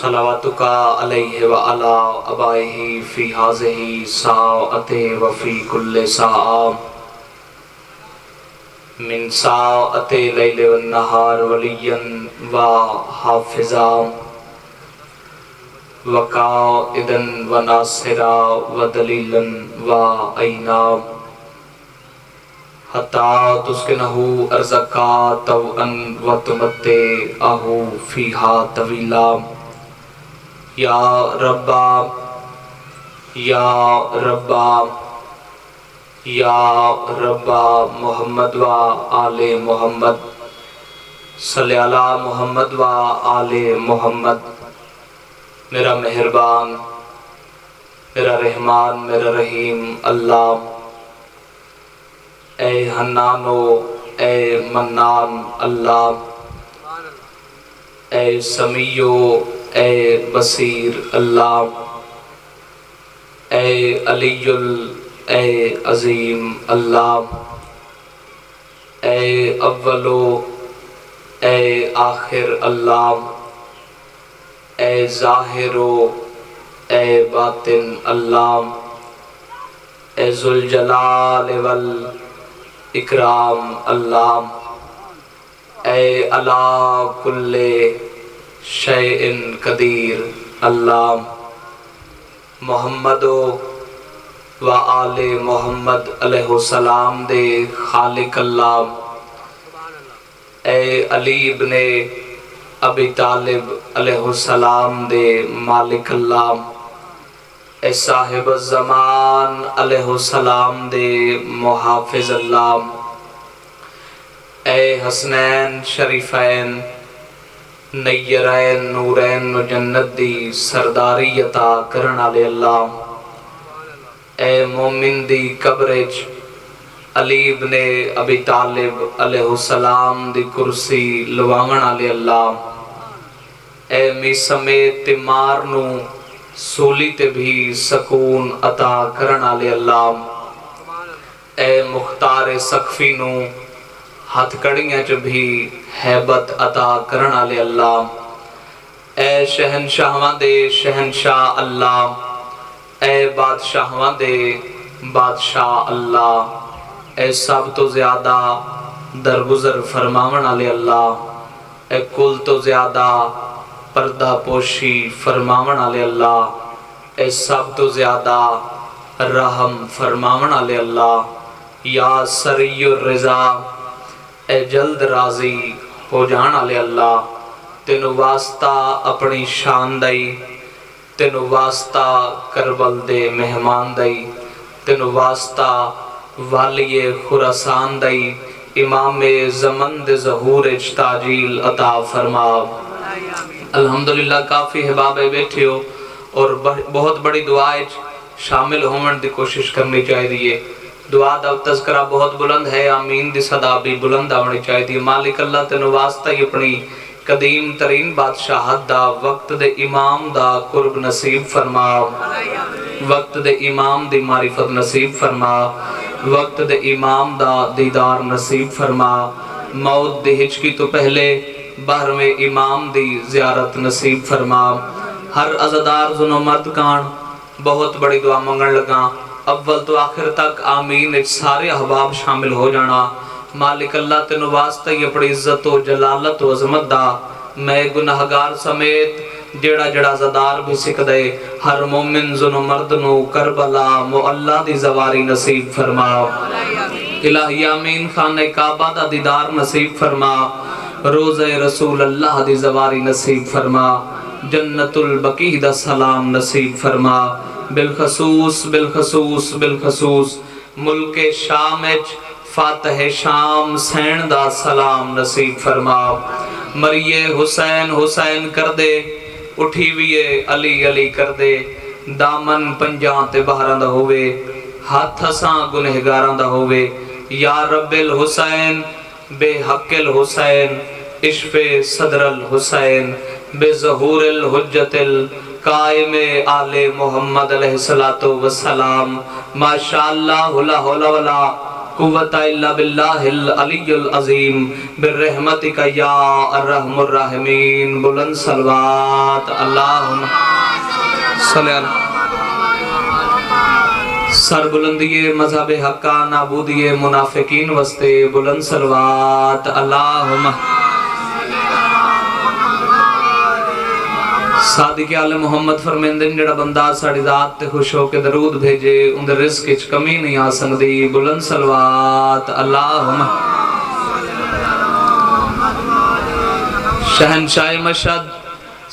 صلواتک علیہ وعلی آبائہ فی ہذہ ساعۃ وفی کل ساعۃ من ساعۃ اللیل والنہار ولیا وحافظا وقائدا وناصرا ودلیلا وعینا حتی تسکنہ ارضک طوعا وتمتعہ فیہا طویلا یا ربا یا ربا یا ربا محمد و آل محمد صلی علی محمد و آل محمد۔ میرا مہربان، میرا رحمان، میرا رحیم اللہ، اے حنانو اے منان اللہ، اے سمیع اے بصیر اللہ، اے علی اے عظیم اللہ، اے اولو اے آخر اللہ، اے ظاہرو اے باطن اللہ، اے ذوالجلال والاکرام اللہ، اے علی کل شیء قدیر اللہ۔ محمد و آل محمد علیہ السلام دے خالق اللہ، اے علی ابن ابی طالب علیہ السلام دے مالک اللہ، اے صاحب الزمان علیہ السلام دے محافظ اللہ، اے حسنین شریفین نیرین نورین و جنت دی سرداری عطا کرن والے اللہ، اے مومن دی قبرچ علی ابن ابی طالب علیہ السلام دی کرسی لواون والے اللہ، اے میسمے تمار نو سولی تے بھی سکون عطا کرن والے اللہ، اے مختار سقفی نو ہتھ کڑیاں چ بھی ہیبت عطا کرن والے اللہ، اے شہنشاہاں دے شہنشاہ اللہ، اے بادشاہاں دے بادشاہ اللہ، اے سب تو زیادہ درگزر فرماون والے اللہ، اے کل تو زیادہ پردہ پوشی فرماون والے اللہ، اے سب تو زیادہ رحم فرماون والے اللہ، یا سری الرضا اے جلد راضی ہو جان والے اللہ، تینو واسطہ اپنی شان دئی، تینو واسطہ کربل دے مہمان دئی، تینو واسطہ والی خراسان دئی، امام زمن دے ظہور اچ تاجیل عطا فرما۔ الحمدللہ کافی احباب بیٹھے ہو اور بہت بڑی دعا شامل ہومن دی کوشش کرنی چاہیے۔ دعا دا تذکرہ بہت بلند ہے، آمین دی صدا بھی بلند آمنی چاہیے۔ مالک اللہ تینو واسطہ ہی اپنی قدیم ترین بادشاہت دا وقت دے امام دا قرب نصیب فرما، وقت دے امام دی معرفت نصیب فرما، وقت دے امام دا دیدار نصیب فرما، موت دی ہچکی تو پہلے بہرویں امام دی زیارت نصیب فرما۔ ہر عزدار زنو مرد کان بہت بڑی دعا منگن لگا، اول تو آخر تک آمین سارے احباب شامل ہو جانا۔ مالک اللہ تینو واسطہ ہی اپنی عزت و جلالت و عظمت دا میں گناہگار سمیت جڑا جڑا زدار بھی سکھ دے، ہر مومن زنو مرد نو کربلا معلا دی زواری نصیب فرما۔ الہی آمین خانہ کعبہ دا دیدار نصیب فرما، روزہ رسول اللہ دی زواری نصیب فرما، جنت البقیع دا سلام نصیب فرما۔ بالخصوص بالخصوص بالخصوص ملک شام اچ فاتح شام سین دا سلام نصیب فرما۔ مریے حسین حسین کر دے، اٹھی ویے علی علی کر دے، دامن پنجاں تے بہراں دا ہوئے، ہاتھ ہساں گنہگاراں دا ہوئے، یا رب الحسین بے حق الحسین اشف صدر الحسین بے ظہور الحجت القائم آل محمد علیہ السلام۔ ماشاءاللہ لا حول ولا قوت الا باللہ العلی العظیم برحمتک یا ارحم الراحمین۔ بلند صلوات اللہم صلی اللہ سر بلندی مذہب حقہ نابودی منافقین وستے بلند صلوات اللہم صادق آل محمد فرمیندن جڑا بندہ ساڑی ذات تے خوش ہو کے درود بھیجے اندر رزق اچ کمی نہیں آ سکدی بلند صلوات اللہم شہنشاہ مشہد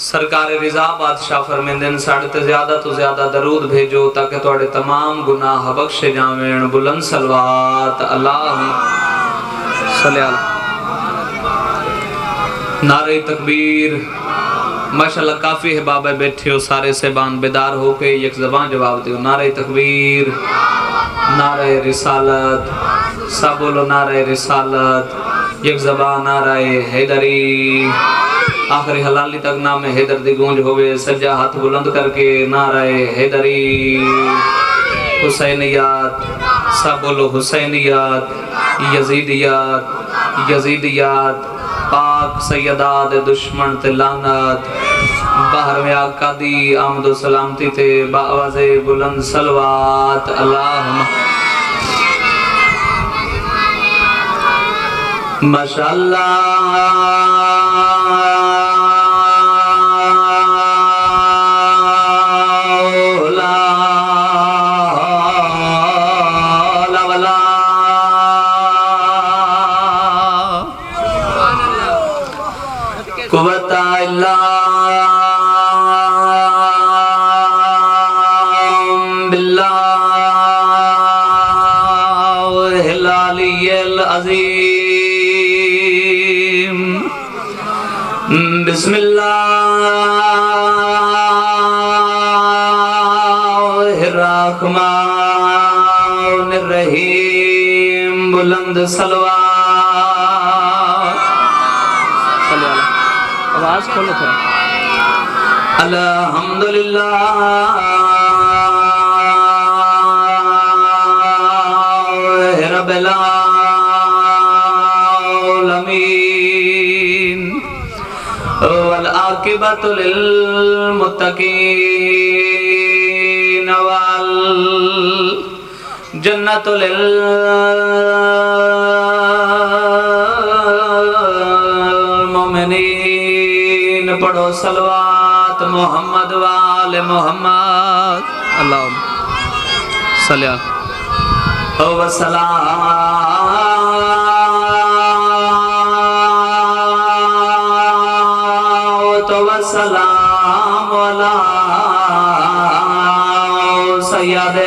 سرکار رضا بادشاہ فرمیندن ساڑھے تے زیادہ تو زیادہ درود بھیجو تاکہ توڑے تمام گناہ بخش جاویں بلند صلوات اللہم صلی اللہ نعرہ تکبیر۔ ماشاءاللہ کافی احباب بیٹھے ہو سارے سیبان بیدار ہو کے یک زبان جواب دیو نعرہ تکبیر نعرہ رسالت سب بولو نعرہ رسالت یک زبان نعرہ حیدری آخری حلالی تک نام حیدر دی گونج ہوئے سجا ہاتھ بلند کر کے نعرہ حیدری حسینیات سب بولو حسینیات یزیدیات یزیدیات پاک سیداد دشمن تے لعنت باہر میں آقا دی آمد و سلامتی تے باواز بلند صلوات اللہم ماشاءاللہ قوت الا باللہ العلی العظیم بسم اللہ الرحمن الرحیم بلند صلوات آواز کھولو تھا الحمدللہ رب العالمین والعاقبۃ للمتقین والجنۃ للمؤمنین پڑھو صلوات محمد وآل محمد اللہم صلی اللہ وسلام علی سید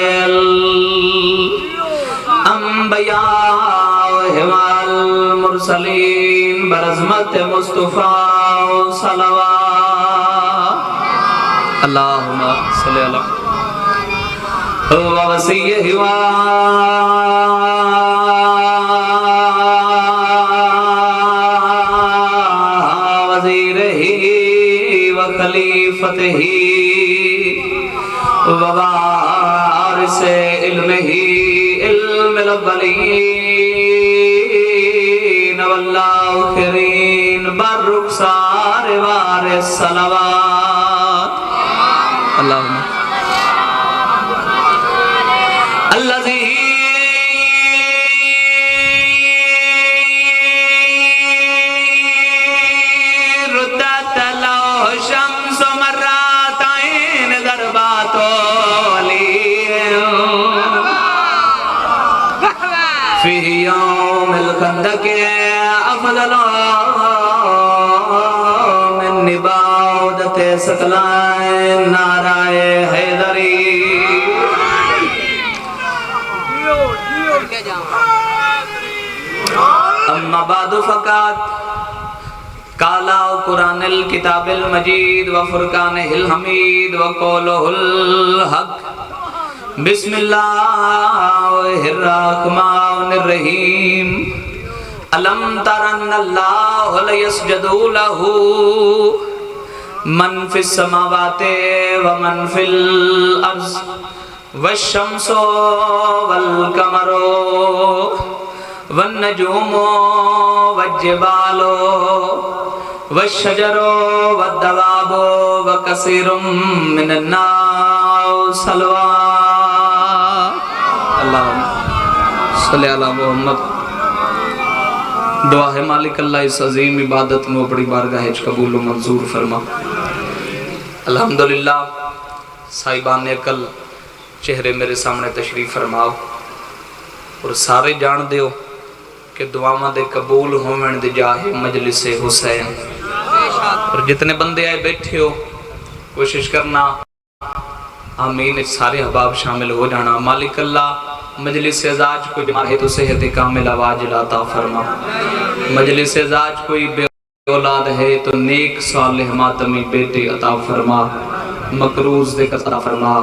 الانبیاء والمرسلین برحمت مصطفیٰ صلوات اللہم صلی اللہ ووسیہ وزیرہ وخلیفتہ ووارث علمہ علم الاولین والآخرین بررخصار وارث صلوات اللہم الذي ردت له شمس مرتين ضربات في يوم الخندق أفضل من نباودة ثقلين نعرہ حیدری اما بعد فقط قال قرآن الكتاب المجید وفرقانہ الحمید وقولہ الحق بسم اللہ الرحمن الرحیم الم ترن اللہ لیسجد لہ من فی السماوات ومن فی الارض والشمس والقمر والنجوم والجبال والشجر والدواب وكثير من الناس اللهم صل علی محمد۔ دعا ہے مالک اللہ اس عظیم عبادت میں بڑی بارگاہ قبول و منظور فرما۔ الحمدللہ صاحبان عقل چہرے میرے سامنے تشریف فرماؤ اور سارے جان دیو کہ دعاواں دے قبول ہومن دے جاہے مجلس حسین۔ اور جتنے بندے آئے بیٹھے ہو کوشش کرنا آمین سارے احباب شامل ہو جانا۔ مالک اللہ مجلس اعزاز کو جمع ہے تو صحت کامل آواز عطا فرما۔ مجلس اعزاز کوئی بے اولاد ہے تو نیک صالح ماتمی بیٹے عطا فرما۔ مقروض دے عطا فرما،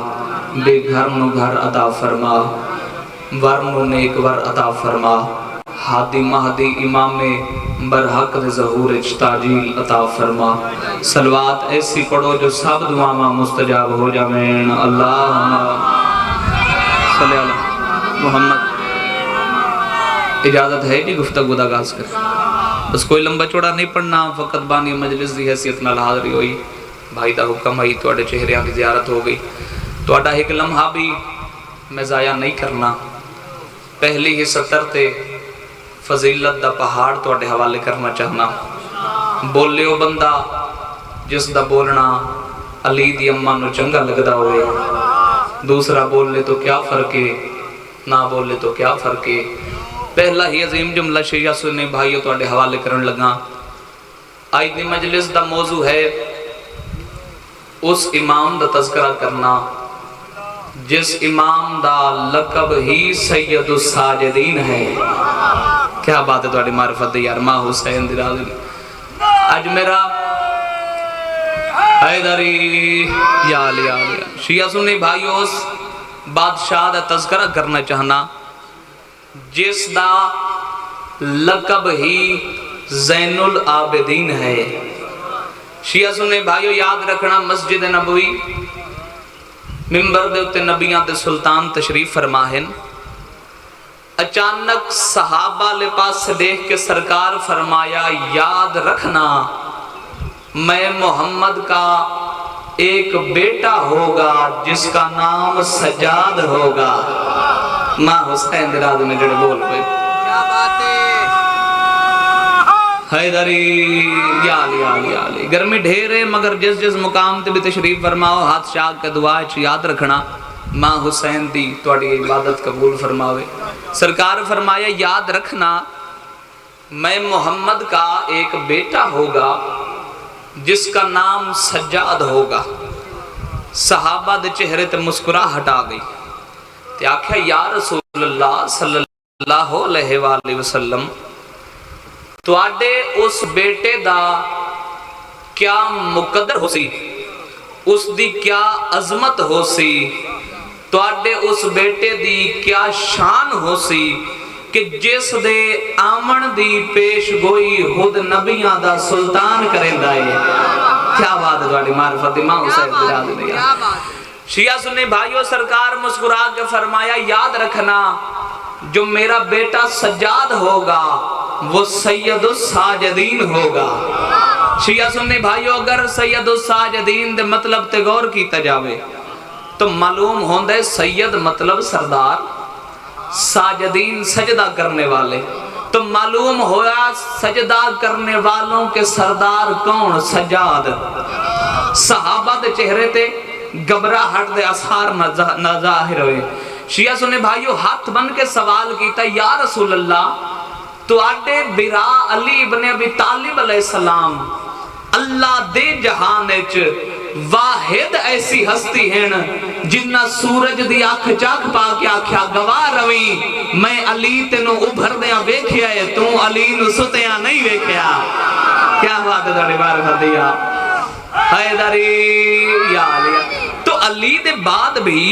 بے گھر نو گھر عطا فرما، ور نو نیک ور عطا فرما۔ ہادی مہدی امام برحق دے ظہور تاجیل عطا فرما۔ صلوات ایسی پڑھو جو سب دعاواں مستجاب ہو جاویں۔ اللہم صلی علی محمد۔ اجازت ہے کہ گفتگو دا آغاز کر، بس کوئی لمبا چوڑا نہیں پڑھنا، فقط بانی مجلس دی حیثیت نال حاضری ہوئی، بھائی دا حکم ہے تواڈے چہریاں دی زیارت ہو گئی۔ تواڈا ایک لمحہ بھی میں ضائع نہیں کرنا۔ پہلی ہی سطر تے فضیلت دا پہاڑ تواڈے حوالے کرنا چاہنا۔ بولیو بندہ جس دا بولنا علی دی اماں نو چنگا لگدا ہوئے، دوسرا بولے تو کیا فرق ہے، نہ بولے تو کیا فرق ہے۔ پہلا ہی عظیم جملہ شیعہ سنی بھائیو تواڈے حوالے کرن لگا۔ آج دی مجلس دا موضوع ہے اس امام دا تذکرہ کرنا جس امام دا لقب ہی سید الساجدین ہے۔ کیا بات ہے تواڈی معرفت دی یار، ماں حسین دی راضی اج میرا حیدری یا علی شیعہ سنی بھائیو اس بادشاہ دا تذکرہ کرنا چاہنا جس دا لقب ہی زین العابدین ہے۔ شیعہ سنی بھائیو یاد رکھنا مسجد نبوی ممبر دے اتے نبیان دے سلطان تشریف فرماہن، اچانک صحابہ لے پاس سے دیکھ کے سرکار فرمایا یاد رکھنا میں محمد کا ایک بیٹا ہوگا جس کا نام سجاد ہوگا۔ ماں حسین دراز میں جڑے بول پہ کیا بات ہے حیدری یا علی گرمی ڈھیرے مگر جس مقام تے بھی تشریف فرماؤ ہاتھ شاہ کا دعا یاد رکھنا ماں حسین دی تواڈی عبادت قبول فرماوے۔ سرکار فرمایا یاد رکھنا میں محمد کا ایک بیٹا ہوگا جس کا نام سجاد ہوگا۔ صحابہ دے چہرے تے مسکراہٹ آ گئی تے آکھیا یا رسول اللہ صلی اللہ علیہ وآلہ وسلم تواڈے اس بیٹے دا کیا مقدر ہو سی، اس دی کیا عظمت ہو سی، تواڈے اس بیٹے دی کیا شان ہو سی کہ جس دے آمن دی پیش گوئی خود نبیان دا سلطان کریں دائے۔ کیا بات ہے تواڈی معرفت امام حسین دراز نے۔ شیعہ سنی بھائیو سرکار مسکرا کے فرمایا یاد رکھنا جو میرا بیٹا سجاد ہوگا وہ سید الساجدین ہوگا۔ شیعہ سنی بھائیو اگر سید الساجدین دے مطلب تے غور کیتا جاوے تو معلوم ہوندے سید مطلب سردار، ساجدین سجدہ کرنے والے، تو معلوم ہوا سجدہ کرنے والوں کے سردار کون؟ سجاد۔ صحابہ دے چہرے تے گھبراہٹ دے اثار نہ ظاہر ہوئے۔ شیعہ سنے بھائیو ہاتھ بن کے سوال کیتا یا رسول اللہ تو آٹے برا علی ابن ابی طالب علیہ السلام اللہ دے جہانچ واحد ایسی ہستی ہیں جنہ سورج دی آنکھ چاک پا کے آکھیا گواہ روی میں علی تینو ابھر دیا ویکھیا ہے تو علی نو ستیا نہیں ویکھیا۔ کیا بات ہے داڑی بار خدیا حیدری یا علی۔ تو علی دے بعد بھی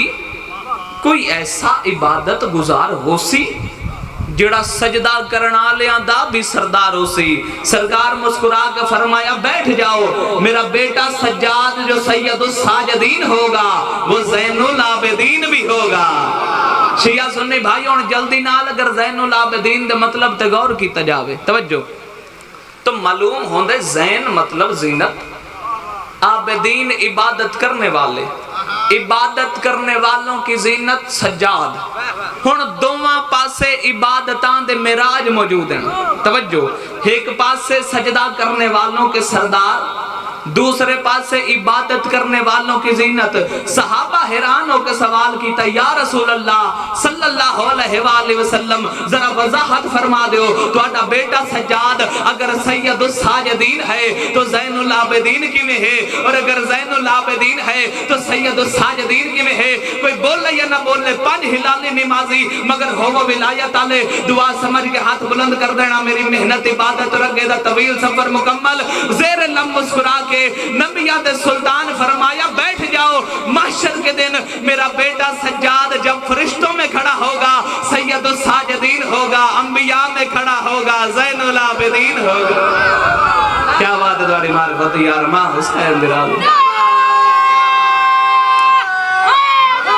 کوئی ایسا عبادت گزار ہو سی جڑا سجدہ کرنا لیاں دا بھی سردار ہو سی۔ سرکار مسکرا کے فرمایا بیٹھ جاؤ میرا بیٹا سجاد جو سید الساجدین ہوگا وہ زین العابدین بھی ہوگا۔ شیعہ سنی بھائی ہون جلدی نال اگر زین العابدین دے مطلب تے غور کیتا جاوے توجہ تو معلوم ہوندے زین مطلب زینت، عابدین عبادت کرنے والے، عبادت کرنے والوں کی زینت سجاد۔ ہن دوواں پاسے عبادتاں دے معراج موجود ہیں، توجہ ایک پاسے سجدہ کرنے والوں کے سردار، دوسرے پاسے عبادت کرنے والوں کی زینت۔ صحابہ حیران ہو کے سوال کیتا یا رسول اللہ صلی اللہ علیہ وآلہ وسلم ذرا وضاحت فرما دیو، تہاڈا بیٹا سجاد اگر سید الساجدین ہے تو زین العابدین کی میں ہے، اور اگر زین العابدین ہے تو سید الساجدین کی میں ہے؟ کوئی بولے یا نہ بولے، پانچ ہلالی نمازی مگر ہو وہ ولایت آلے، دعا سمجھ کے ہاتھ بلند کر دینا، میری محنت عبادت رگے دا طویل سفر مکمل، زیر لم مسکرا کے نبیہ دے سلطان فرمایا بیٹھ جاؤ، محشر کے دن میرا بیٹا سجاد جب فرشتوں میں کھڑا ہوگا سید الساجدین ہوگا، انبیاء میں کھڑا ہوگا زین العابدین ہوگا۔ کیا بات ہے دواری معرفت یار ماں حسین درال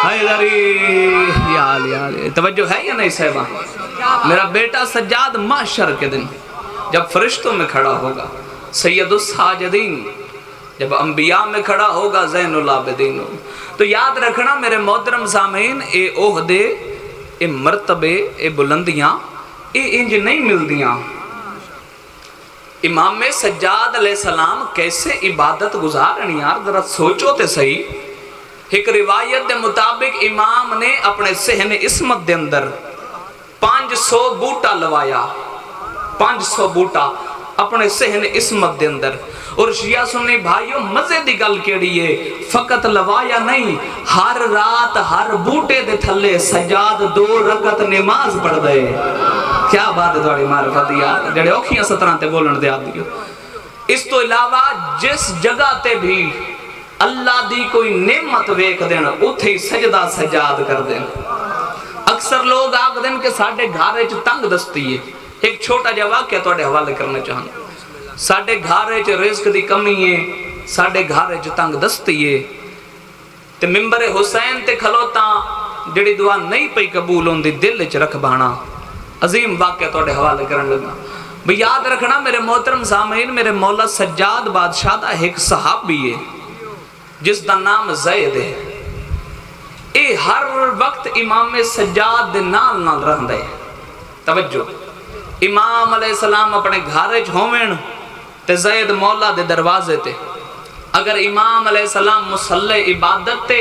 حیدری یا توجہ ہے یا نہیں صحبہ؟ میرا بیٹا سجاد محشر کے دن جب فرشتوں میں کھڑا ہوگا سید الساجدین، جب انبیاء میں کھڑا ہوگا زین العابدین ہوگا۔ تو یاد رکھنا میرے محترم سامعین، اے عہدے، اے مرتبے، اے بلندیاں اے انج نہیں ملدیاں۔ امام سجاد علیہ السلام کیسے عبادت گزارن یار، ذرا سوچو تے صحیح۔ ایک روایت دے مطابق امام نے اپنے صحن عصمت دے اندر 500 بوٹا لوایا، 500 بوٹا اپنے صحن عصمت دے اندر۔ اور شیعہ سنی بھائیوں مزے دی گل کیڑی ہے، فقط لوایا نہیں، ہر رات ہر بوٹے دے تھلے سجاد 2 رکعت نماز پڑھ دے۔ کیا بات ہے تھوڑی معرفت یار، جڑے اوکھیاں 17 تے بولن دے آدھی۔ اس تو علاوہ جس جگہ تے بھی اللہ دی کوئی نعمت ویکھ دین اتھے ہی سجدہ سجاد کر دین۔ اکثر لوگ آگ دین کہ ساڑھے گھارے چ تنگ دستی ہے۔ ایک چھوٹا جا واقعہ توڑے حوالے کرنا چاہاں، ساڑھے گھارے چ رزق دی کمی ہے، ساڑھے گھارے چ تنگ دستی ہے، تے ممبر حسین تے کھلوتا جڑی دعا نہیں پئی قبول ہوندی دل چ رکھ بانا۔ عظیم واقعہ توڑے حوالے کرن لگا۔ بھی یاد رکھنا میرے محترم سامعین، میرے مولا سجاد بادشاہ دا ایک صحابی ہے جس دا نام زید ہے۔ اے ہر وقت امام سجاد دے نال نال رہن دے۔ توجہ، امام علیہ السلام اپنے گھارے ہومن تے زید مولا دے دروازے تے، اگر امام علیہ السلام مصلی عبادت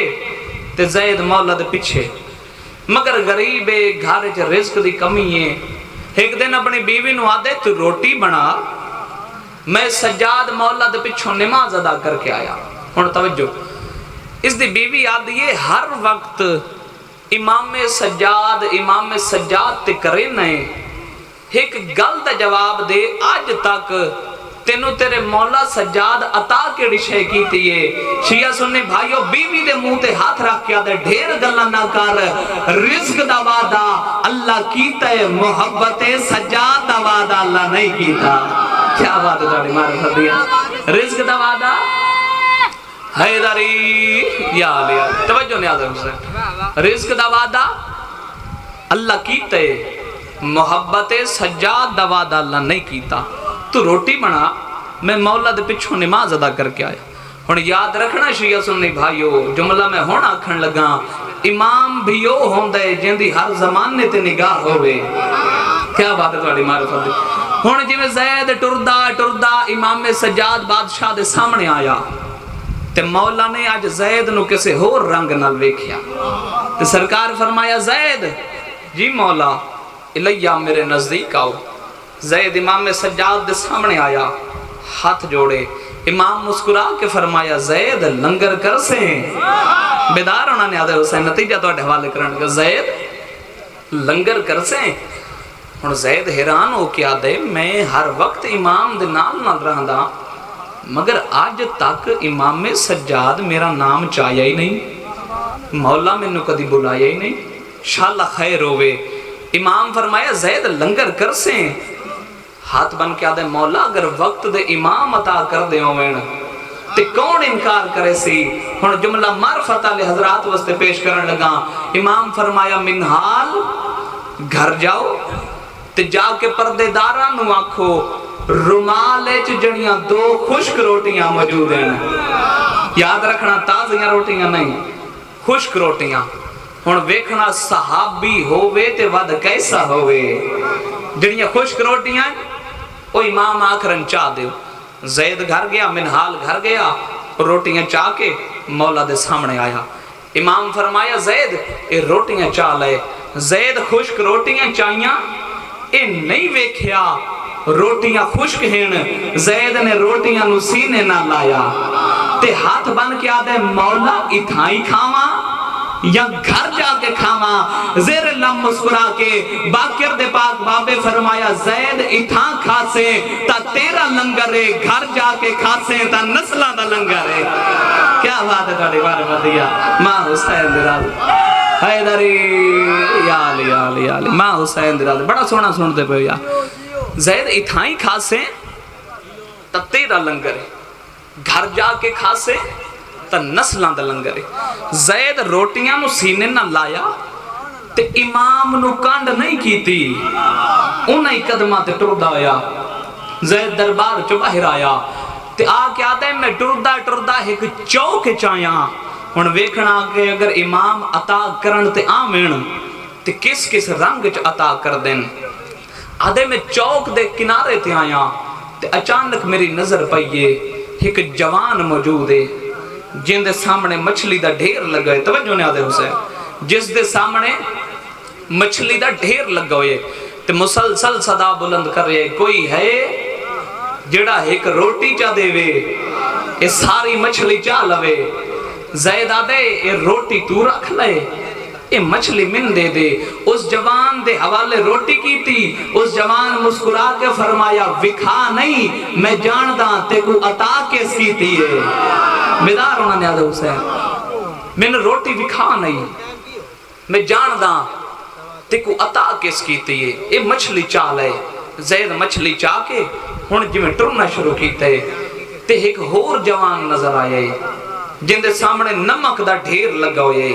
تے زید مولا دے پیچھے، مگر غریب گھارے چ رزق دی کمی ہے۔ ایک دن اپنی بیوی نو آدھے تو روٹی بنا، میں سجاد مولا دے پیچھوں نماز ادا کر کے آیا۔ ہن توجہ، اس دی بیوی آدھی ہے ہر وقت امام سجاد تے کرے نئے ایک گل دا جواب دے، آج تک تینوں تیرے مولا سجاد عطا کیڑی شے کیتی ہے؟ شیعہ سنی بھائیو بیوی دے منہ تے ہاتھ رکھ کے دے ڈھیر گلاں نہ کر، رزق دا وعدہ اللہ کیتا ہے، محبت سجاد دا وعدہ اللہ نہیں کیتا۔ کیا بات ہے تھوڑی معرفت دیا، رزق دا وعدہ حیدری یا لیا توجہ نیاز حسین، رزق دا وعدہ اللہ کیتا ہے، محبت سجاد دا وعدہ اللہ نہیں کیتا۔ تو روٹی بنا، میں مولا دے پچھوں نماز ادا کر کے آیا۔ ہن یاد رکھنا شیعہ سنی بھائیو، جملہ میں ہون آکھن لگا، امام بھی او ہوندے جن دی ہر زمانے تے نگاہ ہوئے۔ کیا بات ہے تھوڑی معرفت دی۔ ہن جی میں زید ٹردا امام سجاد بادشاہ دے سامنے آیا تے مولا نے آج زید نو کسے ہور رنگ نال ویکھیا تے سرکار فرمایا زید جی مولا الیہ میرے نزدیک آؤ۔ زید امام سجاد دے سامنے آیا، ہاتھ جوڑے، امام مسکرا کے فرمایا زید لنگر کر سے بیدار ہونا نے آدھے حسین نتیجہ تو حوالے کرنے کا زید لنگر کر سے۔ اور زید حیران ہو کے آدھے میں ہر وقت امام دے نال نال رہندا، مگر آج تک امام سجاد میرا نام چاہیا ہی نہیں، مولا میں نے کدی بلایا ہی نہیں، شاءاللہ خیر ہوئے۔ امام فرمایا زید لنگر کر سے، ہاتھ بن کے آدھے مولا اگر وقت دے امام عطا کر دے ہوئے تے کون انکار کرے سی. ہن جملہ معرفت والے حضرات واسطے پیش کرن لگا. امام فرمایا منہال گھر جاؤ تے جا کے پردے داراں نو آکھو رومال وچ جڑیاں 2 خشک روٹیاں موجود ہیں. یاد رکھنا تازیاں روٹیاں نہیں، خشک روٹیاں. ہن ویکھنا صحابی ہووے تے ود کیسا ہووے. جڑیاں خشک روٹیاں او امام آکھرن چاہ دیو. زید گھر گیا، منہال گھر گیا، روٹیاں چاہ کے مولا دے سامنے آیا. امام فرمایا زید اے روٹیاں چاہ لے. زید خشک روٹیاں چاہیاں، اے نہیں ویکھیا روٹیاں خشک ہیں. زید نے روٹیاں نو سینے نہ لایا تے ہاتھ بن کے آدھے مولا اتھائی کھاواں یا گھر جا کے کھاواں. زیر لم مسکرا کے باقر دے پاک بابے فرمایا زید اتھاں کھاسے تا تیرا لنگر ہے، گھر جا کے کھاسے تا نسلہ دا لنگر ہے. کیا بات ہے تھوڑی بار بدیا. ماں حسین دراد حیدری یا علی یا علی یا علی. ماں حسین دراد بڑا سونا سنتے پہ یا زید اتھائی کھاسے تا تیرا لنگر ہے، گھر جا کے کھاسے تا نسلان دا لنگر ہے. زید روٹیاں نو سینے نہ لایا تے امام نو کانڈ نہیں کیتی، انہی قدمہ تے ٹردہ ہویا. زید دربار چو باہر آیا تے آکے آدھے میں ٹردہ ایک چوک چاہیاں. ہن ویکھنا کہ اگر امام عطا کرن تے آمین تے کس کس رنگ چ عطا کر دیں. آدھے میں چوک دے کنارے تے آیا تے اچانک میری نظر پئیے ایک جوان موجود ہے جن دے سامنے مچھلی دا ڈھیر لگا ہے. توجہ نے آدھے حسین جس دے سامنے مچھلی دا ڈھیر لگا ہوئے تے مسلسل صدا بلند کر رہے کوئی ہے جڑا ایک روٹی چاہ دے وے اے ساری مچھلی چاہ لوے. زید آدھے اے روٹی تو رکھ لے اے مچھلی من دے دے. اس جوان دے حوالے روٹی کی تھی. اس جوان مسکرا کے فرمایا وکھا نہیں میں جاندہ تے کو عطا کیس کی تھی ہے. بیدار ہونا نے آدھے حسین میں نے روٹی وکھا نہیں میں جاندہ تے کو عطا کیس کی تھی ہے. اے مچھلی چاہ لے. زید مچھلی چاہ کے ہن جی میں ٹرنا شروع کیتے تے ایک ہور جوان نظر آئے جن دے سامنے نمک دا ڈھیر لگا ہوئے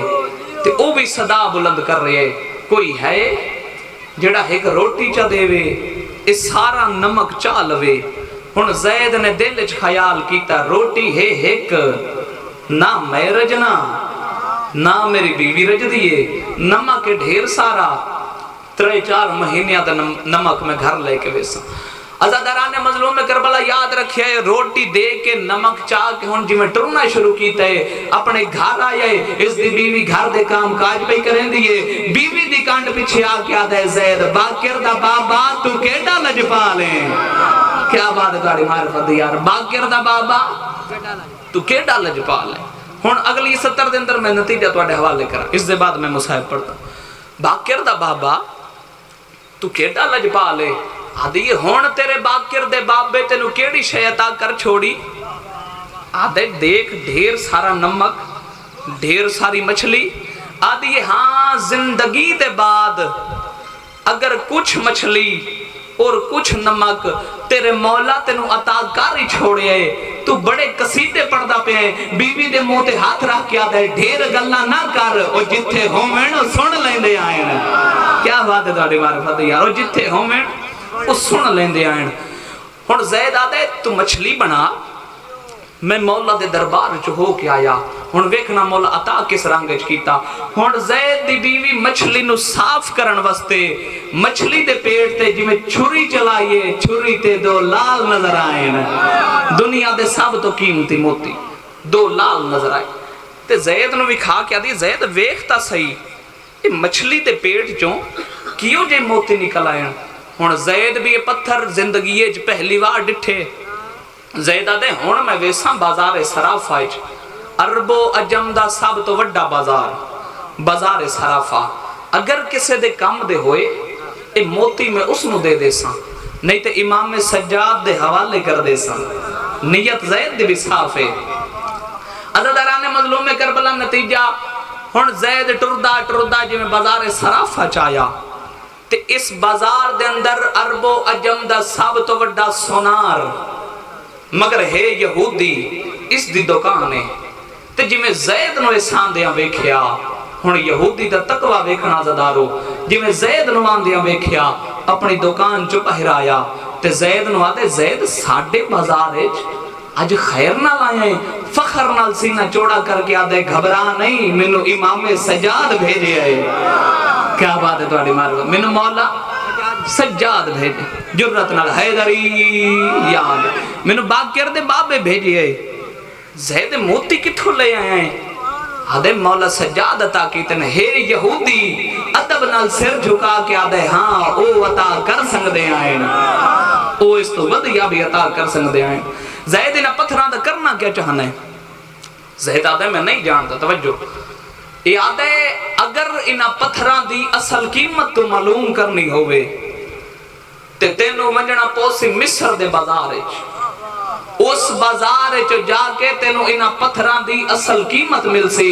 تے او بھی صدا بلند کر رہے کوئی ہے جڑا ایک روٹی چا دے وے اے سارا نمک چا لوے. ہن زید نے دل وچ خیال کیتا روٹی ہے ایک نہ میں رجنا نہ میری بیوی رج دیے، نمک ڈھیر سارا 3-4 مہینے دا نمک میں گھر لے کے ویسا. عزاداران مظلوم میں کربلا یاد رکھیا ہے روٹی دے کے نمک چاہ کے ہن جی میں ٹرنا شروع کیتا ہے. اپنے گھر آئے اس دی بیوی گھر دے کام کاج پہ کریں دیئے. بیوی دی کانڈ پیچھے آکے آدھے زید باقر دا بابا تو کیڑا لجپا لیں. کیا بات ہے گاڑی معرفت یار. باقر دا بابا تو کیڑا لجپا لیں. ہن اگلی 70 دے اندر میں نتیجہ تواڈے حوالے کرا اس دے بعد میں مصاحب پڑھتا. باقر دا بابا تو کیڑا لجپا لے. آدھی ہون تیرے باقر دے بابے تینو کیڑی شیعتا کر چھوڑی. آدھے دیکھ ڈھیر سارا نمک ڈھیر ساری مچھلی. آدھی ہاں زندگی دے بعد اگر کچھ مچھلی اور کچھ نمک تیرے مولا تینو عطا کاری چھوڑے تو بڑے قصیدے پڑھدا پہ ہیں. بیوی دے منہ تے ہاتھ رکھ کے آدھے ڈھیر گلاں نہ کر او جتھے ہوویں سن لیندے آئے. کیا بات ہے تہاڈی معرفت یار. او جتھے ہوویں وہ سن لیندے آئیں. ہن زید آدھے تو مچھلی بنا میں مولا دے دربار چ ہو کے آیا. ہن ویکھنا مولا عطا کس رنگ وچ کیتا. ہن زید دی بیوی مچھلی نو صاف کرن واسطے مچھلی دے پیٹ تے جویں چھری چلائیے چھری تے 2 لال نظر آئیں. دنیا دے سب تو قیمتی موتی 2 لال نظر آئے تے زید نو وکھا کے آدھی زید ویکھتا صحیح اے مچھلی دے پیٹ چوں کیوں جے موتی نکل آئیں. ہن زید بھی یہ پتھر زندگی وچ پہلی بار ڈٹھے. زید آدھے ہن میں ویساں بازار صرافہ وچ عرب و عجم دا سب تو وڈا بازار صرافہ. اگر کسے دے کم دے ہوئے اے موتی میں اس نو دے دے ساں نہیں تے امام سجاد دے حوالے کر دے ساں. نیت زید دی بھی صاف ہے. عزاداران مظلوم میں کربلا نتیجہ ہن زید ٹردا جی میں بازار صرافہ چایا تے اس بازار دے اندر عرب و عجم دا سب تو وڈا سونار مگر ہے یہودی اس دی دکان ہے تے جویں زید نو احسان دیاں ویکھیا ہن یہودی دا تقوی ویکھنا زدارو جویں زید نو آندیاں ویکھیا اپنی دکان چ باہر آیا تے زید نو آدے زید ساڈے بازار وچ اج خیر نال آئے فخر نال سینہ چوڑا کر کے آدھے گھبرا نہیں مینوں امام سجاد بھیجے آئے کیا بات ہے تہاڈی مارو مینوں مولا سجاد بھیجے جرت نال حیدری یاد مینوں باقر دے بابے بھیجے آئے زید موتی کتھوں لے آئے ہیں آدھے مولا سجاد عطا کیتے ہیں ہے یہودی ادب نال سر جھکا کے آدھے ہاں او عطا کر سکدے آئے او اس تو ودیا بھی عطا کر سکدے آئے زید انہاں پتھراں دا کرنا کیا چاہنا ہے زید آدھے میں نہیں جانتا توجہ یہ آدھے اگر انہاں پتھراں دی اصل قیمت تو معلوم کرنی ہوئے تے تینوں ونجنا پوسی مصر دے بازار اس بازار چ جا کے تینوں انہاں پتھراں دی اصل قیمت مل سی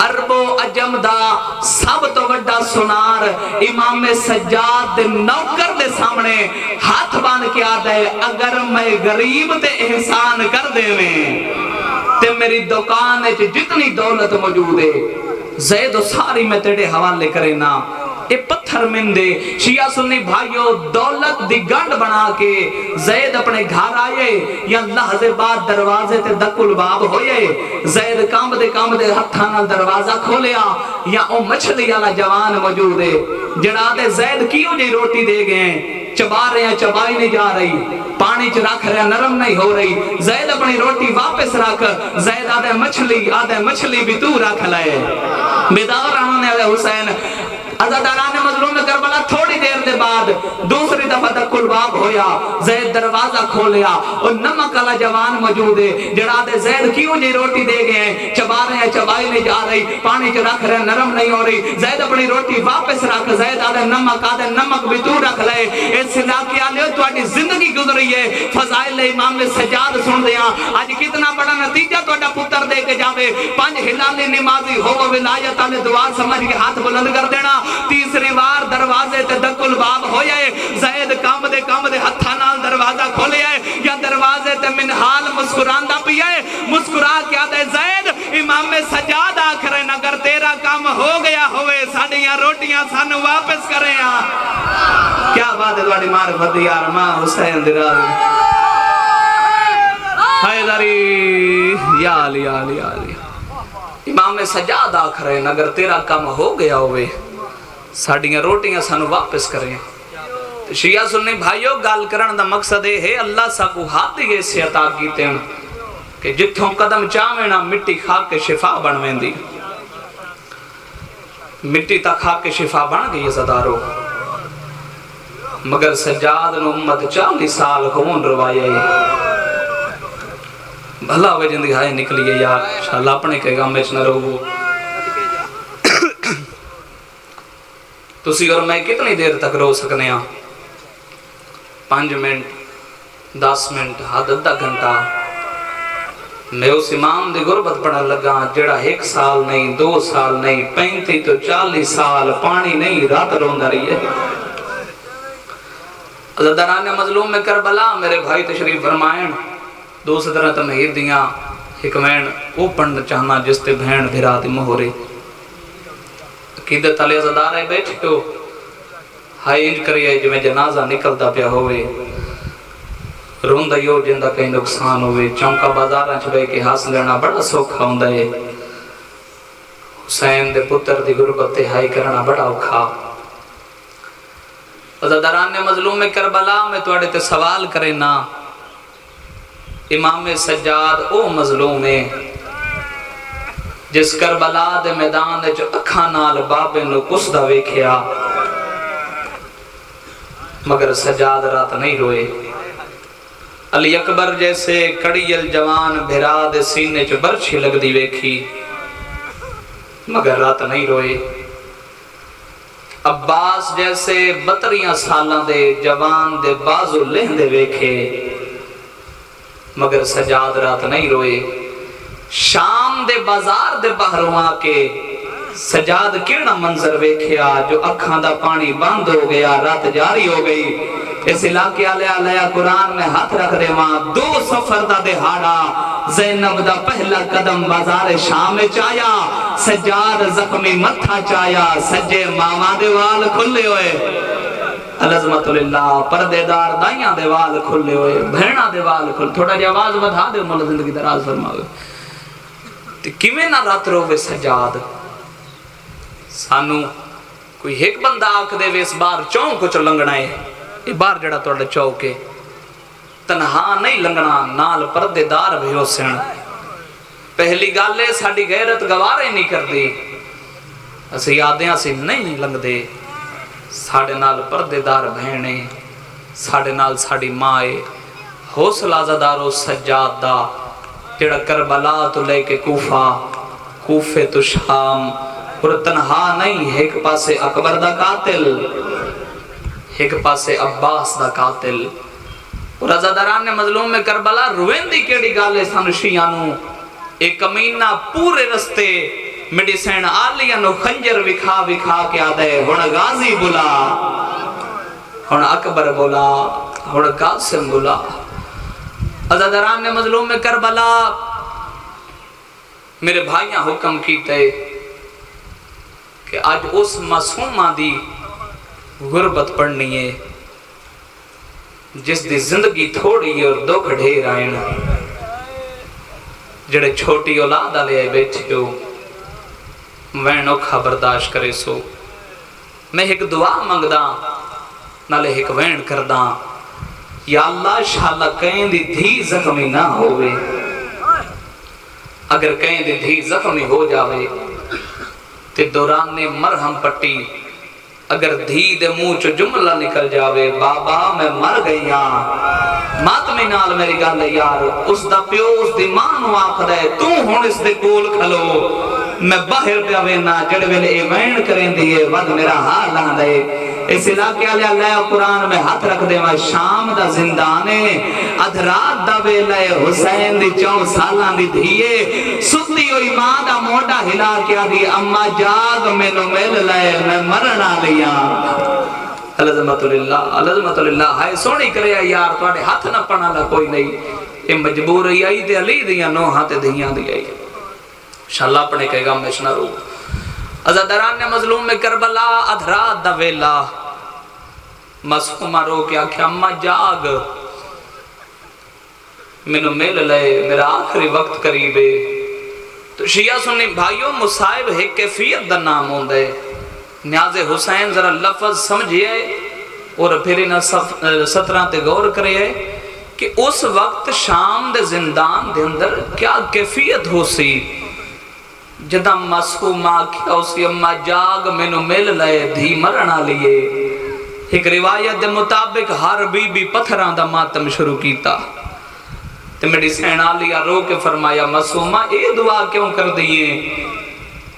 عرب و عجم دا سب تو وڈا سنار امام سجاد دے نوکر دے سامنے ہاتھ بان کے آدھا ہے اگر میں غریب تے احسان کر دے میں تے میری دکان جتنی دولت موجود ہے زید و ساری میں تیرے حوالے کرے نا اے پتھر من دے شیعہ سنی بھائیو دولت دی گنڈ بنا کے زید اپنے گھر آئے یا لحظے بعد دروازے تے دکل باب ہوئے زید کام دے ہتھانا دروازہ کھولیا یا او مچھلی والا جوان موجود ہے جڑا دے زید کیوں جی روٹی دے گئے چبا رہے ہیں چبائی نہیں جا رہی پانی چ رکھ رہے ہیں نرم نہیں ہو رہی زید اپنی روٹی واپس رکھ زید آدھے مچھلی بھی تو رکھ لائے بیدار رہنے والے حسین عزاداران مظلوم کربلا تھوڑی دیر دے بعد دوسری دفعہ تک کلباب ہویا زید دروازہ کھولیا اور نمک والا جوان موجود ہے جڑا دے زید کیوں جی روٹی دے گئے چبا رہے ہیں چبائی نہیں جا رہی پانی چ رکھ رہے ہیں نرم نہیں ہو رہی زید اپنی روٹی واپس رکھ زید آدھے نمک بھی تو رکھ لے اس علاقے آلے تو آٹی زندگی گزری ہے فضائل امام سجاد سن دیا آج کتنا بڑا نتیجہ تو آٹا پتر دے کے جاوے 5 ہلالی نمازی ہو ولایت آلے دعا سمجھ کے ہاتھ بلند کر دینا تیسری بار دروازے تے دکل باب ہو جائے زید کام دے ہتھا نال دروازہ کھولے آئے یا دروازے تے منحال مسکران دا پی آئے مسکرا کیا دے زید امام سجاد آکھرے اگر تیرا کام ہو گیا ہوئے ساڑیاں روٹیاں سانو واپس کریں کیا بات ہے دوڑی معرفت یار ماں حسین درازی حیدری یا علی امام سجاد آکھرے اگر تیرا کام ہو گیا ہوئے ساڑیاں روٹیاں سانو واپس کریں شیعہ سننے بھائیو گال کرن دا مقصد ہے اللہ سا کو ہاتھ دیئے سے عطا کیتے ہیں کہ جتھوں قدم چاہویں مٹی کھا کے شفا بنویں دی مٹی تا کھا کے شفا بن گئی صدارو مگر سجاد نو امت 40 سال خون روائے بھلا وجندی ہائے نکلیے یار انشاءاللہ اپنے کے گام میں نہ رہو تسی اور میں کتنی دیر تک رو سکنے ہیں 5 منٹ 10 منٹ حد ادھا گھنٹہ میں اس امام دی غربت پڑھا لگا جڑا 1 سال نہیں 2 سال نہیں 35 تو 40 سال پانی نہیں رات روندہ رہی ہے عزاداران مظلوم میں کربلا میرے بھائی تشریف فرمائیں دوسری طرح تمہید دیاں حکمین وہ پڑھنا چاہنا جس تے بہن بھرا دی مہورے عقیدت علی عزادارے بیٹھے ہو ہائی انج کریے جو میں جنازہ نکلتا پیا ہوئے روندہ یو جندہ کہیں نقصان ہوئے چونکہ بازارہ چھوئے کہ حاصل لینا بڑا سوکھا ہوندہ ہے حسین دے پتر دی غربت ہائی کرنا بڑا اوکھا عزاداران مظلوم کربلا میں توڑے تے سوال کرے نا امام سجاد او مظلوم ہے جس کربلا دے میدان دے جو اکھا نال بابے نو کسدہ ویکھیا مگر سجاد رات نہیں روئے علی اکبر جیسے کڑی الجوان بھرا دے سینے چو برچھی لگ دی ویکھی مگر رات نہیں روئے عباس جیسے 32 سالاں دے جوان دے بازو لہن دے ویکھے مگر سجاد رات نہیں روئے شام دے بازار دے باہروں آکے سجاد کیڑا منظر ویکھیا جو اکھاں دا پانی بند ہو گیا رات جاری ہو گئی اس علاقے علیہ قرآن میں ہاتھ رکھ دے ماں 2 سفر دا دہاڑا زینب دا پہلا قدم بازار شام چایا سجاد زخمی متھا چایا سجے ماما دے وال کھلے ہوئے العظمت للہ پردے دار دائیاں دے وال کھلے ہوئے بہنہ دے وال کھلے تھوڑا جی آواز بدھا دے مولا زندگی دراز فرماوے کیویں نہ رات روے سجاد سانو کوئی ایک بندہ آکھ دے وے اس بار چونک کو چو لنگنا ہے یہ بار جڑا توڑا چوکے تنہا نہیں لنگنا نال پردے دار بھی ہو سن پہلی گالے ساڑی غیرت گوارے نہیں کر دی اسے یادیاں سے نہیں لنگ دے ساڑے نال پردے دار بہنے ساڑے نال ساڑی مائے حوصلہ زدارو سجاد دا جڑا کربلا تو لے کے کوفے تو شام اور تنہا نہیں ایک پاسے اکبر دا قاتل ایک پاسے عباس دا قاتل اور عزاداران نے مظلوم میں کربلا روین دی کیڑی گالے سانو شیعانو ایک کمینہ پورے رستے میڈیسین آلیانو خنجر وکھا کے آدھے ہون غازی بلا ہون اکبر بلا ہون قاسم بلا عزاداران نے مظلوم میں کربلا میرے بھائیاں حکم کیتے کہ آج اس معصومہ دی غربت پڑھنی ہے جس دی زندگی تھوڑی اور دکھ ڈھیر آئے نا جڑے چھوٹی اولاد آلے آئے بیٹھے ہو وین اوکھا برداشت کرے سو میں ایک دعا منگدا نالے ایک وین کرداں یا اللہ شاءاللہ کہیں دی دھی زخمی نہ ہوئے اگر کہیں دی دھی زخمی ہو جاوے تے دوران نے مرہم پٹی اگر دھی دے منہ چو جملہ نکل جاوے بابا میں مر گئیاں ماتمی نال میری گل یار اس دا پیو اس دی ماں نو آکھ دے تو ہن اس دے کول کھلو میں باہر پہ آوینا جڑے ویلے ایوین کریں دیئے ود میرا حال نہ دے اس علاقے اللہ قرآن میں ہاتھ رکھ دے میں شام دا زندانے ادھرات دا ویلے حسین دی 4 سالان دی دھیے ستی ہوئی ماں دا موڑا ہلا کیا دی اما جاگ میں نو مل لائے میں مرنا لیا العظمت للہ ہائے سونی کرے یار توڑے ہاتھ نہ پڑھنا لہ کوئی نہیں یہ مجبور ہی آئی دے علی دیا نو ہاتھ دھیاں دی آئی انشاءاللہ اپنے کہے گا میں شنہ رو عزاداران نے مظلوم میں کربلا ادھرات دا ویلا مسخومہ رو کیا کہ اممہ جاگ منو مل لے میرا آخری وقت قریبے تو شیعہ سنی بھائیوں مصائب ہے کیفیت دا نام ہوں دے نیاز حسین ذرا لفظ سمجھئے اور پھر انہا 17 تے غور کرے کہ اس وقت شام دے زندان دے اندر کیا کیفیت ہو سی جدہ مسخومہ کیا اسی اممہ جاگ منو مل لے دھی مرنا لیے ایک روایت دے مطابق ہر بی بی پتھران دا ماتم شروع کیتا تو میری سین آلیا رو کے فرمایا مسخومہ اے دعا کیوں کر دیئے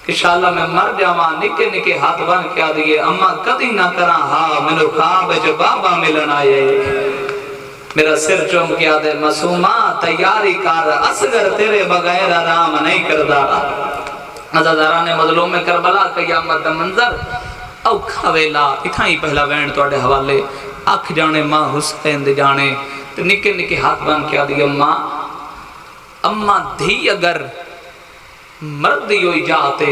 کہ شاءاللہ میں مر جاواں نکے نکے ہاتھ بن کیا دیئے اممہ کدی نہ کراں ہاں منو خواب جو بابا ملن آئے میرا سر چوم کیا دے مسخومہ تیاری کر اصغر تیرے بغیر آرام نہیں کردہ عزاداران مظلوم میں کربلا قیامت دا منظر اوکھا ویلا اتھا ہی پہلا وین توڑے حوالے آکھ جانے ماں حسین دے جانے تو نکے نکے ہاتھ بان کیا دی اممہ دھی اگر مردی ہوئی جاتے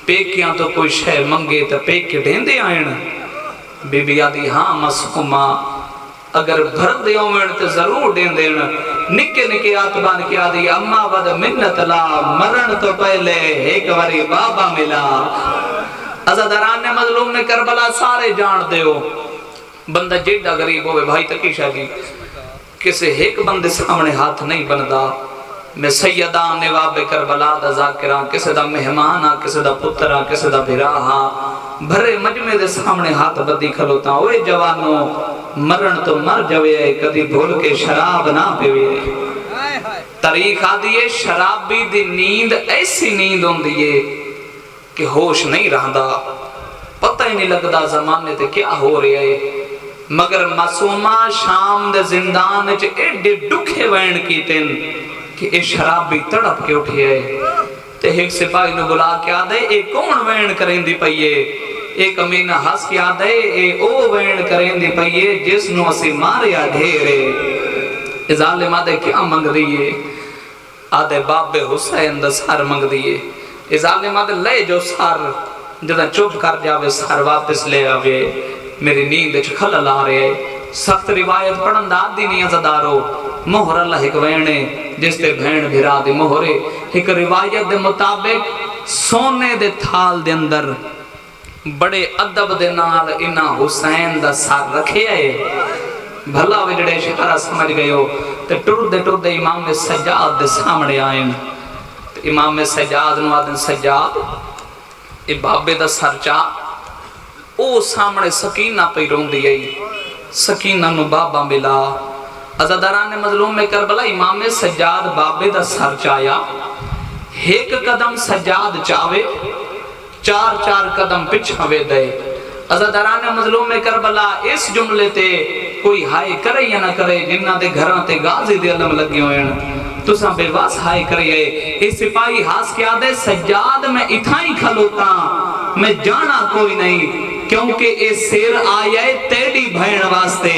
پیکیاں تو کوئی شہ منگے تو پیکے ڈھیندے آئین بی بی آدھی ہاں مسخومہ اگر بھر دے اومن تے ضرور دین دین نکے نکے آتبان کیا دی اممہ ود منت لا مرن تو پہلے ایک واری بابا ملا عزاداران نے مظلوم نے کربلا سارے جان دے ہو بندہ جیڑا غریب ہوئے بھائی تکیشہ جی کسے ایک بندے سامنے ہاتھ نہیں بندہ میں سیدان نواب کربلا دا ذاکران کسے دا مہمانا کسے دا پتران کسے دا بھراہاں بھرے مجمع دے سامنے ہاتھ بدی کھلوتا اوے جوانوں مرن تو مر جوئے کدی بھول کے شراب نہ پیوئے تاریخ آدھیے شرابی دی نیند ایسی نیند ہوں دیئے کہ ہوش نہیں رہندا پتہ ہی نہیں لگدا زمانے تے کیا ہو رہے ہے مگر معصومہ شام دے زندان چے ایڈے ڈکھے وین کی تین کہ اے شرابی تڑپ کے اٹھے ہے تے ایک سپاہی نے بلا کے آدھے اے کون وین کریں دی پئیے ایک امینہ ہس کے آدھے اے او وین کریں دی پئیے جس نو اسی ماریا ڈھیرے ظالم آدھے کیا منگ دیئے آدھے باب حسین دا سار منگ دیئے ظالم آدھے لے جو سار جدہ چپ کر جاوے سار واپس لے آوے میری نیند خلل آ رہے سخت روایت پڑھن دا دی نہیں ازدارو مہر اللہ ایک وینے جس تے بھین بھرا دی مہرے ایک روایت دے مطابق سونے دے تھال دے اندر بڑے ادب دے نال انہا حسین دا سار رکھے آئے بھلا وجڑے شکرہ سمجھ گئے ہو تے ٹر دے امام سجاد دے سامنے آئیں امام سجاد نو آدن سجاد اے بابے دا سر چا او سامنے سکینہ پہ رون دیئی سکینہ نو بابا ملا عزاداران مظلوم میں کربلا امام سجاد بابے دا سر چایا ایک قدم سجاد چاوے چار چار قدم پچھاوے دے عزاداران مظلوم میں کربلا اس جملے تے کوئی ہائے کرے یا نہ کرے جنہ دے گھران تے غازی دے علم لگی ہوئے تو ساں بے واس ہائے کریے اس سپاہی ہاس کیا دے سجاد میں اتھائی کھلوتا میں جانا کوئی نہیں کیونکہ اے سیر آئے تیڑی بھین واسطے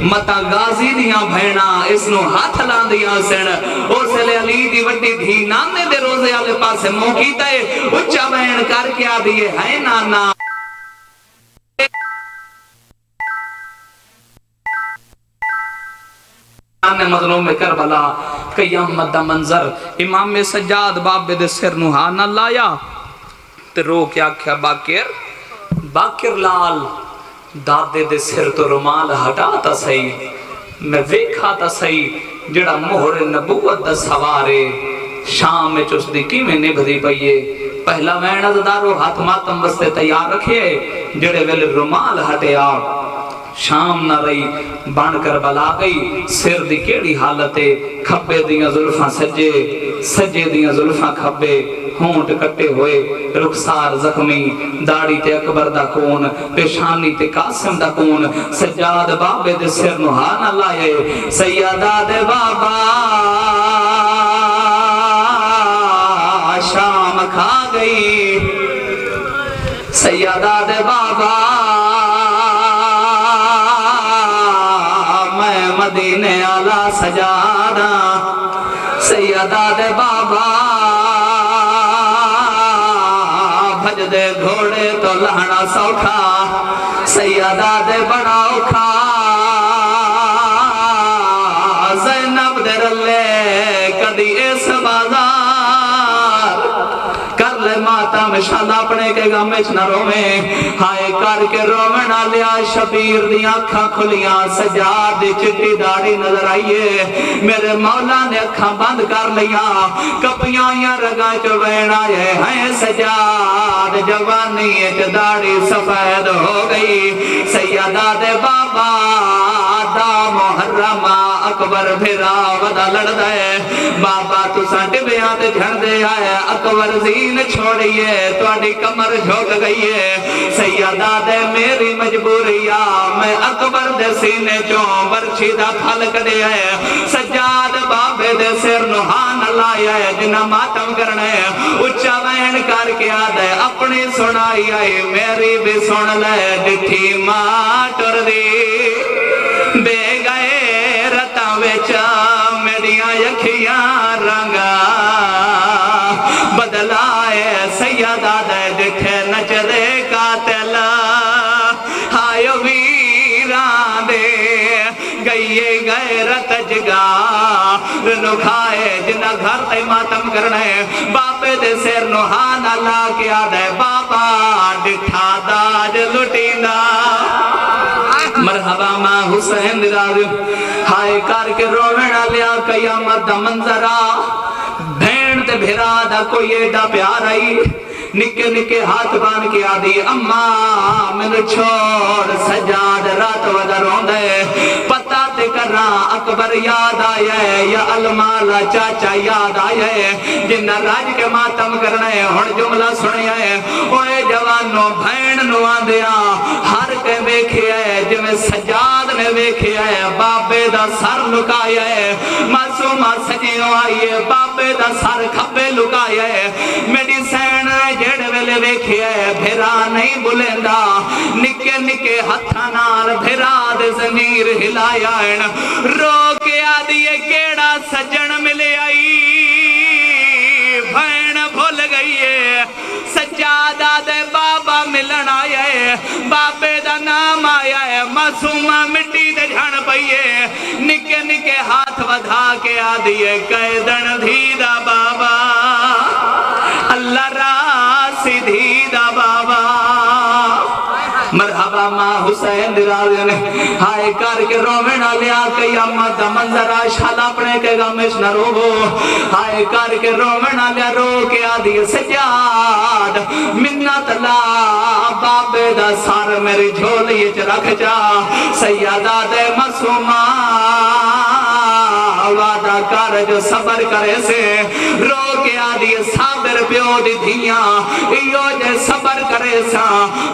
متا غازی دیاں بھینا اس نو ہاتھ لان دیاں سن اس لئے علی دی وڈی دھی نانے دے روزے آلے پاسے موکیتا ہے اچھا بھین کر کیا دیئے ہے نانا مظلوم میں کربلا قیامت دا منظر امام سجاد بابے دے سر نوہا نہ لایا تے رو کیا کیا باکر لال دادے دے سر تو رومال ہٹا تا سہی میں ویکھا تا سہی جڑا مہر نبوت دا سوارے شام میں چس دی کی میں نبھدی پئیے پہلا وین ازدارو ہاتھ ماتم وستے تیار رکھے جڑے ویلے رومال ہٹے آپ شام نہ رہی بان کر بلا گئی سر دی کیڑی حالتے کھبے دیاں ظلفاں سجے دیاں ظلفاں کھبے ہونٹ کٹے ہوئے رخسار زخمی داڑی تے اکبر دا کون پیشانی تے قاسم دا کون سجاد بابے دے سر نوہا نہ لائے سیدہ دے بابا شام کھا گئی سیدہ دے بابا مدینے آلہ سجادہ سیدہ دے بابا بھج دے گھوڑے تو لہنا سوکھا سیدہ دے بڑا اوکھا زینب دے رلے کدی اس بازار کر لے ماتا مشالہ اپنے کے گامچ نہ رومیں ہائے کر کے رومنا لیا شبیر دیا اکھاں کھلیاں سجاد دی چٹی داڑی نظر آئیے میرے مولا نے اکھاں بند کر لیا کپیاں یا رگاں چوین آئے ہیں سجاد جوانی اچ داڑی سفید ہو گئی سیدہ دے بابا دا محرمہ اکبر بھیرا ودا لڑ دے بابا تو سانٹے بیاں تے جھڑ دے آئے اکبر زین چھوڑیے تو اڈی کمر جھوک گئیے سیدہ دے میری مجبوریا میں اکبر دے سینے چوں برچی دا پھل کڑے آئے سجاد بابے دے سر نوہان لائے جنہ ماتم کرنے اچھا وین کر کے آدھے اپنی سنائی آئی میری بھی سن لے ڈٹھی ماں ٹر دی بے گئے رتاں ویچا میڈیاں یکھیاں رنگا بدلائے سیدہ دے ڈٹھے نچ دے قاتل ہائیو ویران دے گئیے غیرت جگا نکھائے جنہ گھر تے ماتم کرنے باپے دے سیر نوہان اللہ کیا دے بابا ڈٹھا داج لٹینا مرحبا ماں حسین درازی ہائے کار کے روڑنا لیا قیامت دا منظرہ بھین تے بھیرا دا کوئی ایڈا پیار آئی نکے نکے ہاتھ بان کے آدھی اماں میں چھوڑ سجاد رات ودا روندے پتہ تے کرنا اکبر یاد آئے یا المالا چاچا یاد آئے جنہ راج کے ماتم کرنے ہن جملہ سنے آئے اوے جوانوں بھین نوان دیا ہر کے بیکھے آئے جمیں سجاد نے بیکھے آئے بابے دا سر لکائے آئے معصومہ سجیوں آئیے بابے دا سر کھپے لکائے آئے میڈی سین جیڑے ویلے ویکھیا بھرا نہیں بلیندا نکے نکے ہتھاں نال بھرا دے زنجیر ہلایا رو کے آدیے کیڑا سجن ملے آئی بھین بھول گئی ہے سجادہ دے بابا ملن آیا ہے بابے دا نام آیا ہے معصومہ مٹی دے جھن پئیے نکے نکے ہاتھ ودھا کے آدیے قیدن دھی دا بابا اللہ را سدھی دا بابا مرحبا ماں حسین درازن ہائے کر کے رومنہ لیا قیامت دا منظرہ شالا اپنے کے غمش نہ روو ہائے کر کے رومنہ لیا رو کے آدھی سجاد منت لا بابے دا سار میری جھولی چ رکھ جا سیادہ دے معصومہ وعدہ کر جو صبر کرے سے رو کے آدھی صابر پیو دی دھیاں ایو جے صبر کرے سا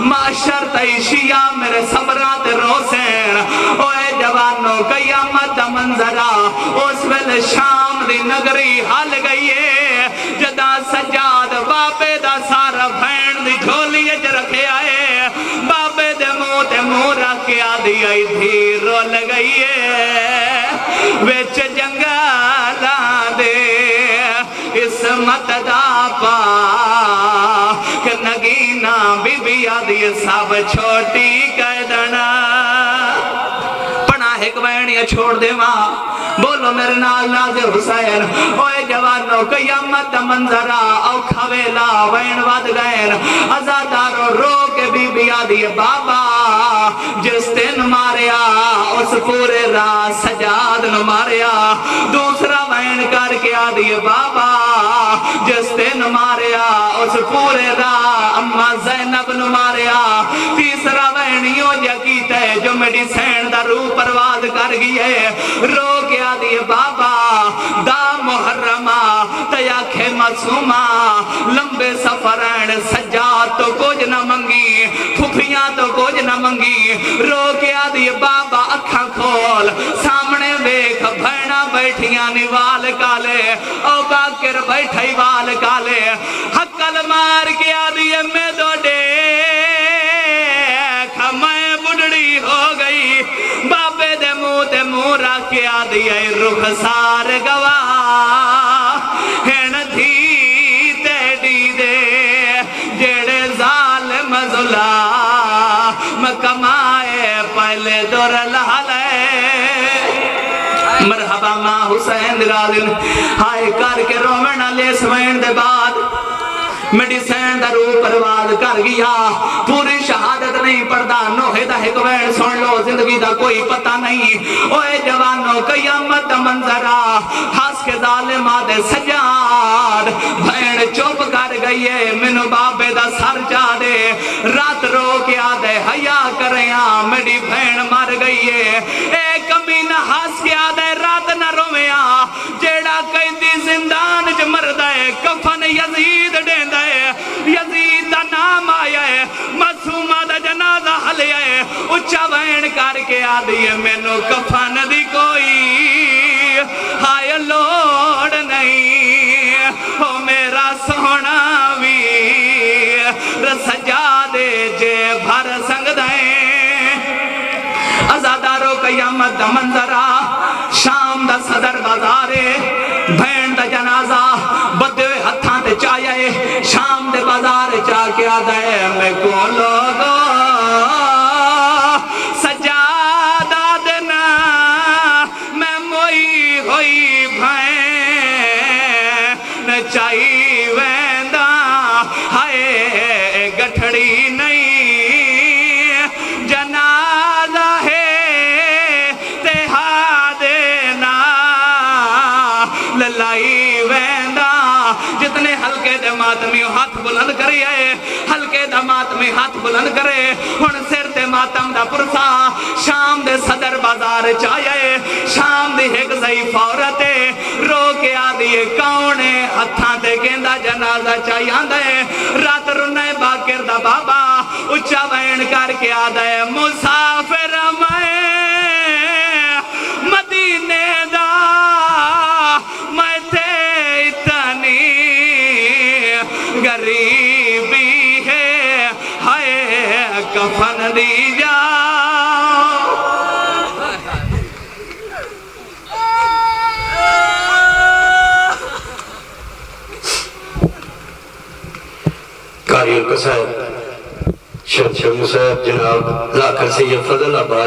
معاشر تیشیہ میرے صبرات روسین اوے جوانوں قیامت دا منظرہ اس ویل شام دی نگری حال گئی ہے جدا سجاد بابے دا سارا بھین دی جھولی اچ رکھے آئے بابے دے منہ رکھ کے آدھی آئی تھی رو لگئی ہے ویچ جنگالا دے اسمت دا پا کہ نگینا بی بی آدھی سب چھوٹی قیدنا پناہ ایک وینیا چھوڑ دے ماں بولو میرے نال نازر حسین اوے جوانوں قیامت دا منظرہ اوکھا ویلا وین ود گئن ازادارو رو کے بی بی آدھی بابا جس دن ماریا اس پورے راہ سجاد نو ماریا دوسرا وین کر کے آدھی بابا جس دن ماریا اس پورے راہ اماں زینب نو ماریا تیسرا وینیوں جگیت ہے جو میڈی سین دا روح پرواز کر گئی ہے رو کے آدھی بابا دا محرمہ تیاکھے معصومہ لمبے سفرین سجاد تو کچھ نہ منگی پھپھیاں تو کچھ نہ منگی رو کے آدھی بابا اکھاں کھول سامنے ویکھ بھینا بیٹھیاں نیوال کالے او باکر بیٹھائی وال کالے حقل مار کے آدھی میں دو دیکھ میں بڑھڑی ہو گئی بابے دے منہ رکھ کے آدھی رخ سار گواہ ہن دھی تیڑی دے جڑے ظالم ظلام کمائے پہلے دور لہلے مرحبا ماں حسین درازن ہائے کر کے رومنہ لے سوین دے بعد میڈیسین دا روح پرواز کر گیا پوری شہادت نہیں پڑھدا نوحے دا ایک وین سن لو زندگی دا کوئی پتہ نہیں اوے جوانوں قیامت دا منظرہ ہاس کے ظالمہ دے سجاد بھین چوپ کر گئی ہے منو بابے دا سر جا دے رات رو کے آدھے حیاء کریاں میری بھین مر گئی ہے ایک امین ہاس کے آدھے رات نہ رویاں جیڑا کہیں دی زندان جو مرد ہے کفن یزید دین یزید دا نام آیا ہے معصومہ دا جنازہ حلیا ہے اچھا وین کر کے آدھی ہے مینو کفن دی کوئی ہائے لوڑ نہیں او میرا سونا ویر سجا دے جے بھر سنگ دائیں ازادارو قیامت دا منظرہ شام دا صدر بازارے بھین دا جنازہ بدے ہتھاں تے چاہیے شام دے بازار چاہ کے آدھا ہے میں کو لوگو سجادہ دینا میں موئی ہوئی بھین چاہی ویندہ ہائے گٹھڑی نہیں جنازہ ہے تہا دینا للائی ویندہ جتنے ہلکے دے ماتمی ہاتھ بلند کری ہے ہلکے دے ماتمی ہاتھ بلند کرے ہن سر تے ماتم دا پرسا شام دے صدر بازار چاہیے شام دی ایک ضعیف عورت رو کے آدھی کونے ہتھاں تے گیندا جنازہ چاہیے آندے رات رنے باکر دا بابا اچھا وین کر کے آدھے مسافر میں مدینے دا میں تے اتنی غریبی خدیجہ قاری القصائد شیخ صاحب جناب ذاکر سید فضل آباد